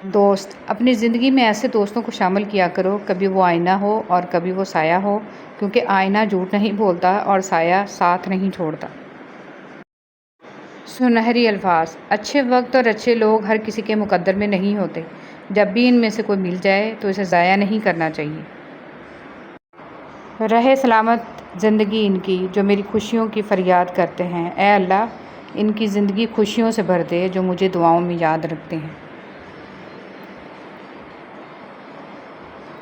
دوست، اپنی زندگی میں ایسے دوستوں کو شامل کیا کرو، کبھی وہ آئینہ ہو اور کبھی وہ سایہ ہو، کیونکہ آئینہ جھوٹ نہیں بولتا اور سایہ ساتھ نہیں چھوڑتا۔ سنہری الفاظ: اچھے وقت اور اچھے لوگ ہر کسی کے مقدر میں نہیں ہوتے۔ جب بھی ان میں سے کوئی مل جائے تو اسے ضائع نہیں کرنا چاہیے۔ رہے سلامت زندگی ان کی جو میری خوشیوں کی فریاد کرتے ہیں۔ اے اللہ، ان کی زندگی خوشیوں سے بھر دے جو مجھے دعاؤں میں یاد رکھتے ہیں۔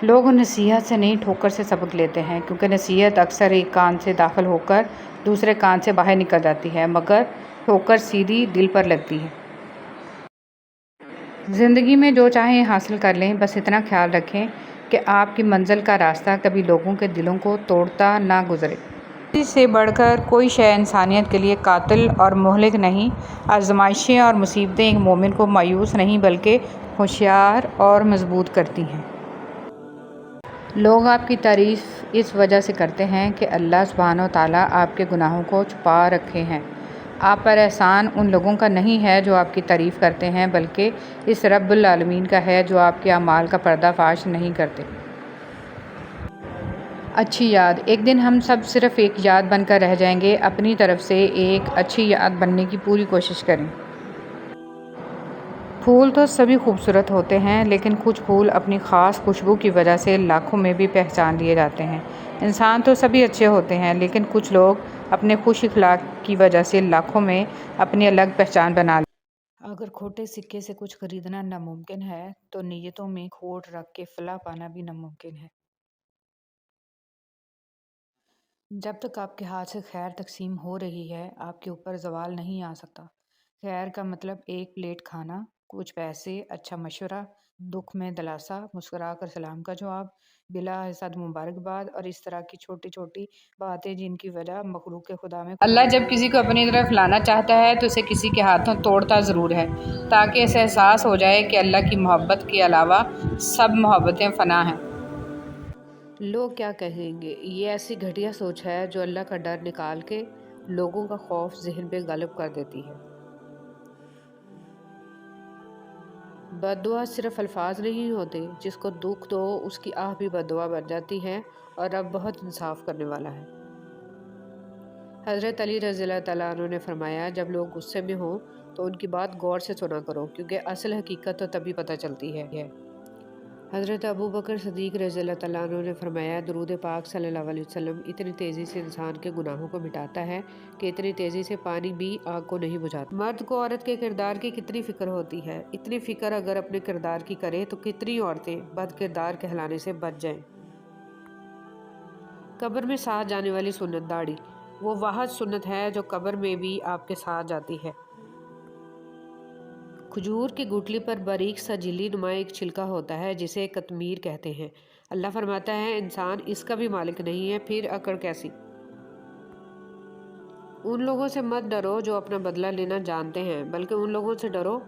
لوگ نصیحت سے نہیں ٹھوکر سے سبق لیتے ہیں، کیونکہ نصیحت اکثر ایک کان سے داخل ہو کر دوسرے کان سے باہر نکل جاتی ہے، مگر ٹھوکر سیدھی دل پر لگتی ہے۔ زندگی میں جو چاہیں حاصل کر لیں، بس اتنا خیال رکھیں کہ آپ کی منزل کا راستہ کبھی لوگوں کے دلوں کو توڑتا نہ گزرے۔ کسی سے بڑھ کر کوئی شے انسانیت کے لیے قاتل اور مہلک نہیں۔ آزمائشیں اور مصیبتیں ایک مومن کو مایوس نہیں بلکہ ہوشیار اور مضبوط کرتی ہیں۔ لوگ آپ کی تعریف اس وجہ سے کرتے ہیں کہ اللہ سبحانہ و تعالیٰ آپ کے گناہوں کو چھپا رکھے ہیں۔ آپ پر احسان ان لوگوں کا نہیں ہے جو آپ کی تعریف کرتے ہیں، بلکہ اس رب العالمین کا ہے جو آپ کے اعمال کا پردہ فاش نہیں کرتے۔ اچھی یاد: ایک دن ہم سب صرف ایک یاد بن کر رہ جائیں گے۔ اپنی طرف سے ایک اچھی یاد بننے کی پوری کوشش کریں۔ پھول تو سبھی خوبصورت ہوتے ہیں، لیکن کچھ پھول اپنی خاص خوشبو کی وجہ سے لاکھوں میں بھی پہچان لیے جاتے ہیں۔ انسان تو سبھی اچھے ہوتے ہیں، لیکن کچھ لوگ اپنے خوش اخلاق کی وجہ سے لاکھوں میں اپنی الگ پہچان بنا لیتے ہیں۔ اگر کھوٹے سکے سے کچھ خریدنا ناممکن ہے تو نیتوں میں کھوٹ رکھ کے فلاح پانا بھی ناممکن ہے۔ جب تک آپ کے ہاتھ سے خیر تقسیم ہو رہی ہے، آپ کے اوپر زوال نہیں آ سکتا۔ خیر کا مطلب ایک پلیٹ کھانا، کچھ پیسے، اچھا مشورہ، دکھ میں دلاسا، مسکرا کر سلام کا جواب، بلا حسد مبارکباد، اور اس طرح کی چھوٹی چھوٹی باتیں جن کی وجہ مخلوق خدا میں اللہ جب کسی کو اپنی طرف لانا چاہتا ہے تو اسے کسی کے ہاتھوں توڑتا ضرور ہے، تاکہ اسے احساس ہو جائے کہ اللہ کی محبت کے علاوہ سب محبتیں فنا ہیں۔ لوگ کیا کہیں گے، یہ ایسی گھٹیا سوچ ہے جو اللہ کا ڈر نکال کے لوگوں کا خوف ذہن پہ غالب کر دیتی ہے۔ بد دعا صرف الفاظ نہیں ہوتے، جس کو دکھ دو اس کی آہ بھی بد دعا بن جاتی ہے، اور رب بہت انصاف کرنے والا ہے۔ حضرت علی رضی اللہ تعالیٰ عنہ نے فرمایا، جب لوگ غصے میں ہوں تو ان کی بات غور سے سنا کرو، کیونکہ اصل حقیقت تو تبھی پتہ چلتی ہے۔ حضرت ابو بکر صدیق رضی اللہ تعالیٰ عنہ نے فرمایا، درود پاک صلی اللہ علیہ وسلم اتنی تیزی سے انسان کے گناہوں کو مٹاتا ہے کہ اتنی تیزی سے پانی بھی آگ کو نہیں بجھاتا۔ مرد کو عورت کے کردار کی کتنی فکر ہوتی ہے، اتنی فکر اگر اپنے کردار کی کرے تو کتنی عورتیں بد کردار کہلانے سے بچ جائیں۔ قبر میں ساتھ جانے والی سنت داڑھی، وہ واحد سنت ہے جو قبر میں بھی آپ کے ساتھ جاتی ہے۔ کھجور کی گٹلی پر باریک سا جھلی نما ایک چھلکا ہوتا ہے جسے قطمیر کہتے ہیں۔ اللہ فرماتا ہے، انسان اس کا بھی مالک نہیں ہے، پھر اکڑ کیسی؟ ان لوگوں سے مت ڈرو جو اپنا بدلہ لینا جانتے ہیں، بلکہ ان لوگوں سے ڈرو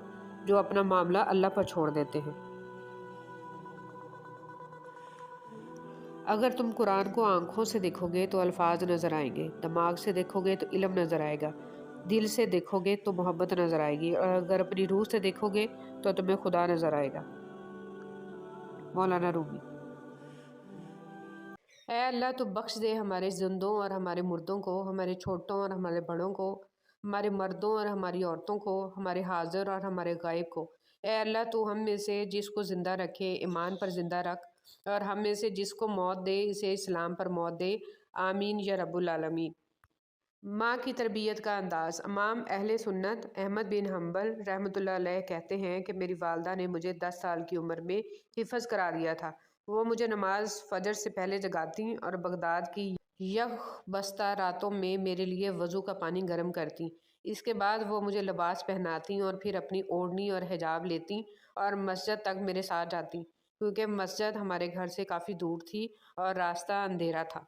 جو اپنا معاملہ اللہ پر چھوڑ دیتے ہیں۔ اگر تم قرآن کو آنکھوں سے دیکھو گے تو الفاظ نظر آئیں گے، دماغ سے دیکھو گے تو علم نظر آئے گا، دل سے دیکھو گے تو محبت نظر آئے گی، اور اگر اپنی روح سے دیکھو گے تو تمہیں خدا نظر آئے گا۔ مولانا رومی۔ اے اللہ، تو بخش دے ہمارے زندوں اور ہمارے مردوں کو، ہمارے چھوٹوں اور ہمارے بڑوں کو، ہمارے مردوں اور ہماری عورتوں کو، ہمارے حاضر اور ہمارے غائب کو۔ اے اللہ، تو ہم میں سے جس کو زندہ رکھے ایمان پر زندہ رکھ، اور ہم میں سے جس کو موت دے اسے اسلام پر موت دے، آمین یا رب العالمین۔ ماں کی تربیت کا انداز۔ امام اہل سنت احمد بن حنبل رحمۃ اللہ علیہ کہتے ہیں کہ میری والدہ نے مجھے 10 سال کی عمر میں حفظ کرا دیا تھا۔ وہ مجھے نماز فجر سے پہلے جگاتیں اور بغداد کی یخ بستہ راتوں میں میرے لیے وضو کا پانی گرم کرتیں۔ اس کے بعد وہ مجھے لباس پہناتیں اور پھر اپنی اوڑھنی اور حجاب لیتیں اور مسجد تک میرے ساتھ جاتیں، کیونکہ مسجد ہمارے گھر سے کافی دور تھی اور راستہ اندھیرا تھا۔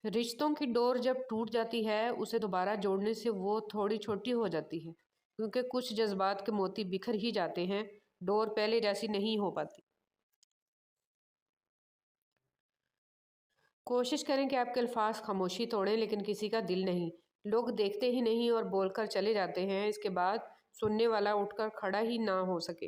رشتوں کی ڈور جب ٹوٹ جاتی ہے، اسے دوبارہ جوڑنے سے وہ تھوڑی چھوٹی ہو جاتی ہے، کیونکہ کچھ جذبات کے موتی بکھر ہی جاتے ہیں، ڈور پہلے جیسی نہیں ہو پاتی۔ کوشش کریں کہ آپ کے الفاظ خاموشی توڑیں، لیکن کسی کا دل نہیں۔ لوگ دیکھتے ہی نہیں اور بول کر چلے جاتے ہیں، اس کے بعد سننے والا اٹھ کر کھڑا ہی نہ ہو سکے۔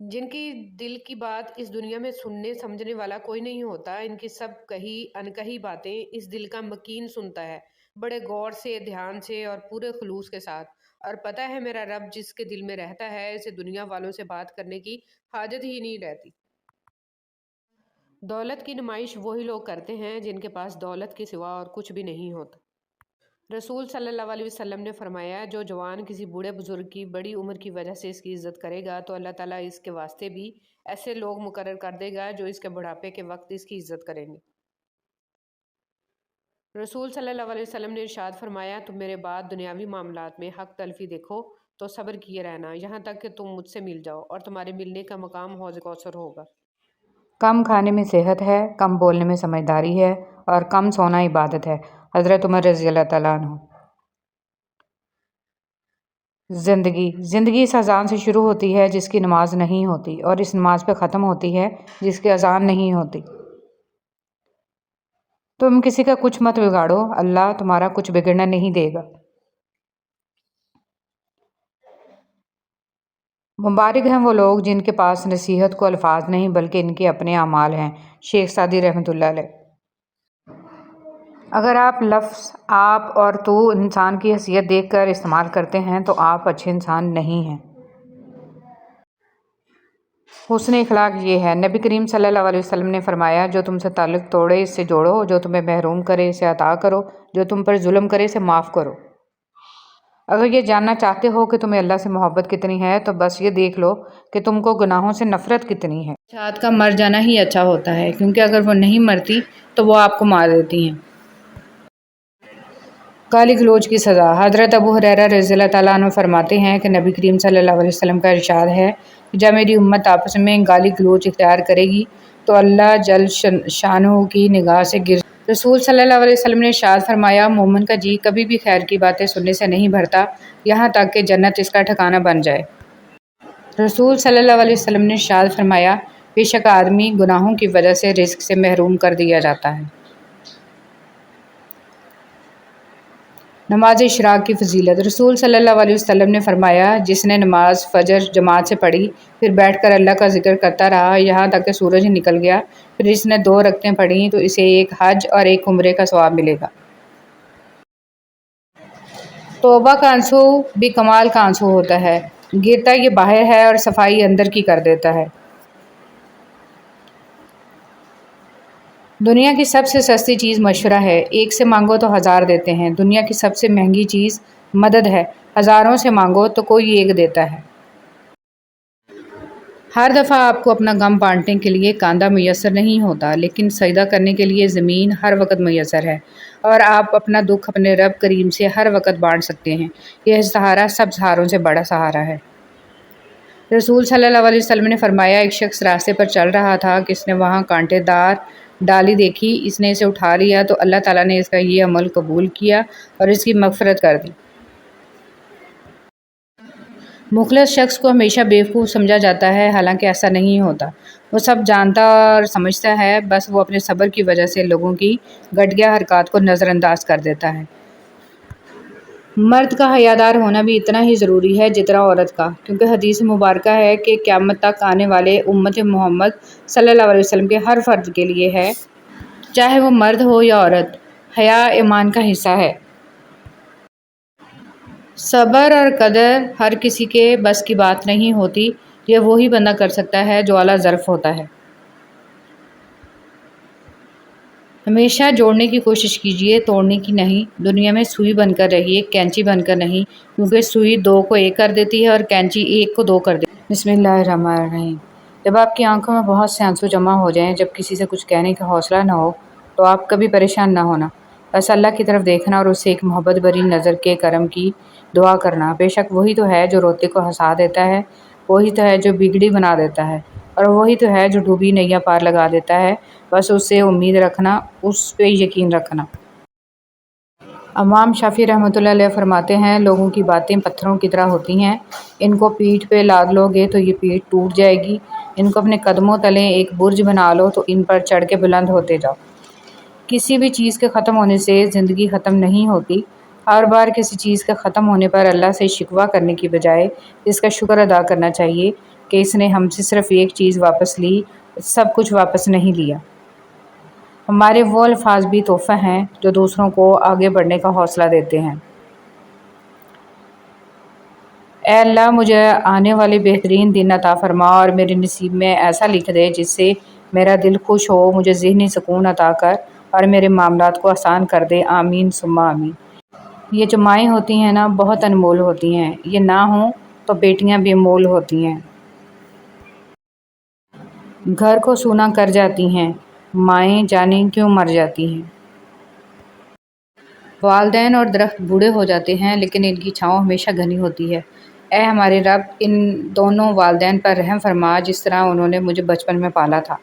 جن کی دل کی بات اس دنیا میں سننے سمجھنے والا کوئی نہیں ہوتا، ان کی سب کہی انکہی باتیں اس دل کا مکین سنتا ہے، بڑے غور سے، دھیان سے اور پورے خلوص کے ساتھ۔ اور پتہ ہے میرا رب جس کے دل میں رہتا ہے، اسے دنیا والوں سے بات کرنے کی حاجت ہی نہیں رہتی۔ دولت کی نمائش وہی لوگ کرتے ہیں جن کے پاس دولت کے سوا اور کچھ بھی نہیں ہوتا۔ رسول صلی اللہ علیہ وسلم نے فرمایا، جو جوان کسی بوڑھے بزرگ کی بڑی عمر کی وجہ سے اس کی عزت کرے گا تو اللہ تعالیٰ اس کے واسطے بھی ایسے لوگ مقرر کر دے گا جو اس کے بڑھاپے کے وقت اس کی عزت کریں گے۔ رسول صلی اللہ علیہ وسلم نے ارشاد فرمایا، تم میرے بعد دنیاوی معاملات میں حق تلفی دیکھو تو صبر کیے رہنا یہاں تک کہ تم مجھ سے مل جاؤ، اور تمہارے ملنے کا مقام حوض کوثر ہوگا۔ کم کھانے میں صحت ہے، کم بولنے میں سمجھداری ہے، اور کم سونا عبادت ہے۔ حضرت عمر رضی اللہ تعالیٰ عنہ۔ زندگی اس اذان سے شروع ہوتی ہے جس کی نماز نہیں ہوتی، اور اس نماز پہ ختم ہوتی ہے جس کی اذان نہیں ہوتی۔ تم کسی کا کچھ مت بگاڑو، اللہ تمہارا کچھ بگڑنے نہیں دے گا۔ مبارک ہیں وہ لوگ جن کے پاس نصیحت کو الفاظ نہیں بلکہ ان کے اپنے اعمال ہیں۔ شیخ سعدی رحمۃ اللہ علیہ۔ اگر آپ لفظ آپ اور تو انسان کی حیثیت دیکھ کر استعمال کرتے ہیں تو آپ اچھے انسان نہیں ہیں۔ حسن اخلاق یہ ہے، نبی کریم صلی اللہ علیہ وسلم نے فرمایا، جو تم سے تعلق توڑے اس سے جوڑو، جو تمہیں محروم کرے اسے عطا کرو، جو تم پر ظلم کرے اسے معاف کرو۔ اگر یہ جاننا چاہتے ہو کہ تمہیں اللہ سے محبت کتنی ہے تو بس یہ دیکھ لو کہ تم کو گناہوں سے نفرت کتنی ہے۔ خواہشات کا مر جانا ہی اچھا ہوتا ہے، کیونکہ اگر وہ نہیں مرتی تو وہ آپ کو مار دیتی ہیں۔ گالی گلوچ کی سزا۔ حضرت ابو ہریرہ رضی اللہ تعالیٰ عنہ فرماتے ہیں کہ نبی کریم صلی اللہ علیہ وسلم کا ارشاد ہے کہ جب میری امت آپس میں گالی گلوچ اختیار کرے گی تو اللہ جل شانہ کی نگاہ سے گر۔ رسول صلی اللہ علیہ وسلم نے ارشاد فرمایا، مومن کا جی کبھی بھی خیر کی باتیں سننے سے نہیں بھرتا یہاں تک کہ جنت اس کا ٹھکانہ بن جائے۔ رسول صلی اللہ علیہ وسلم نے ارشاد فرمایا، بے شک آدمی گناہوں کی وجہ سے رزق سے محروم کر دیا جاتا ہے۔ نماز اشراق کی فضیلت۔ رسول صلی اللہ علیہ وسلم نے فرمایا، جس نے نماز فجر جماعت سے پڑھی پھر بیٹھ کر اللہ کا ذکر کرتا رہا یہاں تک کہ سورج نکل گیا، پھر اس نے 2 رکعتیں پڑھیں تو اسے ایک حج اور ایک عمرے کا ثواب ملے گا۔ توبہ کا آنسو بھی کمال کا آنسو ہوتا ہے، گرتا یہ باہر ہے اور صفائی اندر کی کر دیتا ہے۔ دنیا کی سب سے سستی چیز مشورہ ہے، ایک سے مانگو تو 1000 دیتے ہیں۔ دنیا کی سب سے مہنگی چیز مدد ہے، ہزاروں سے مانگو تو کوئی ایک دیتا ہے۔ ہر دفعہ آپ کو اپنا غم بانٹنے کے لیے کاندھا میسر نہیں ہوتا، لیکن سجدہ کرنے کے لیے زمین ہر وقت میسر ہے، اور آپ اپنا دکھ اپنے رب کریم سے ہر وقت بانٹ سکتے ہیں۔ یہ سہارا سب سہاروں سے بڑا سہارا ہے۔ رسول صلی اللہ علیہ وسلم نے فرمایا، ایک شخص راستے پر چل رہا تھا کہ اس نے وہاں کانٹے دار ڈالی دیکھی، اس نے اسے اٹھا لیا تو اللہ تعالیٰ نے اس کا یہ عمل قبول کیا اور اس کی مغفرت کر دی۔ مخلص شخص کو ہمیشہ بیوقوف سمجھا جاتا ہے، حالانکہ ایسا نہیں ہوتا۔ وہ سب جانتا اور سمجھتا ہے، بس وہ اپنے صبر کی وجہ سے لوگوں کی گھٹیا حرکات کو نظر انداز کر دیتا ہے۔ مرد کا حیادار ہونا بھی اتنا ہی ضروری ہے جتنا عورت کا، کیونکہ حدیث مبارکہ ہے کہ قیامت تک آنے والے امت محمد صلی اللہ علیہ وسلم کے ہر فرد کے لیے ہے، چاہے وہ مرد ہو یا عورت، حیا ایمان کا حصہ ہے۔ صبر اور قدر ہر کسی کے بس کی بات نہیں ہوتی، یہ وہی بندہ کر سکتا ہے جو اعلیٰ ظرف ہوتا ہے۔ ہمیشہ جوڑنے کی کوشش کیجیے، توڑنے کی نہیں۔ دنیا میں سوئی بن کر رہیے، کینچی بن کر نہیں، کیونکہ سوئی 2 کو 1 کر دیتی ہے اور کینچی 1 کو 2 کر دیتی ہے۔ بسم اللہ الرحمن الرحیم۔ جب آپ کی آنکھوں میں بہت سے آنسو جمع ہو جائیں، جب کسی سے کچھ کہنے کا حوصلہ نہ ہو، تو آپ کبھی پریشان نہ ہونا، بس اللہ کی طرف دیکھنا اور اس سے ایک محبت بھری نظر کے کرم کی دعا کرنا۔ بے شک وہی تو ہے جو روتے کو ہنسا دیتا ہے، وہی تو ہے جو بگڑی بنا دیتا ہے، اور وہی تو ہے جو ڈوبی نیا پار لگا دیتا ہے۔ بس اس سے امید رکھنا، اس پہ یقین رکھنا۔ امام شافعی رحمۃ اللہ علیہ فرماتے ہیں، لوگوں کی باتیں پتھروں کی طرح ہوتی ہیں، ان کو پیٹھ پہ لاد لو گے تو یہ پیٹھ ٹوٹ جائے گی، ان کو اپنے قدموں تلے ایک برج بنا لو تو ان پر چڑھ کے بلند ہوتے جاؤ۔ کسی بھی چیز کے ختم ہونے سے زندگی ختم نہیں ہوتی۔ ہر بار کسی چیز کے ختم ہونے پر اللہ سے شکوہ کرنے کی بجائے اس کا شکر ادا کرنا چاہیے۔ کہ اس نے ہم سے صرف ایک چیز واپس لی، سب کچھ واپس نہیں لیا۔ ہمارے وہ الفاظ بھی تحفہ ہیں جو دوسروں کو آگے بڑھنے کا حوصلہ دیتے ہیں۔ اے اللہ، مجھے آنے والے بہترین دن عطا فرما اور میرے نصیب میں ایسا لکھ دے جس سے میرا دل خوش ہو، مجھے ذہنی سکون عطا کر اور میرے معاملات کو آسان کر دے۔ آمین ثم آمین۔ یہ جو مائیں ہوتی ہیں نا، بہت انمول ہوتی ہیں۔ یہ نہ ہوں تو بیٹیاں بے مول ہوتی ہیں، گھر کو سونا کر جاتی ہیں، مائیں جانے کیوں مر جاتی ہیں۔ والدین اور درخت بوڑھے ہو جاتے ہیں لیکن ان کی چھاؤں ہمیشہ گھنی ہوتی ہے۔ اے ہمارے رب، ان دونوں والدین پر رحم فرما جس طرح انہوں نے مجھے بچپن میں پالا تھا۔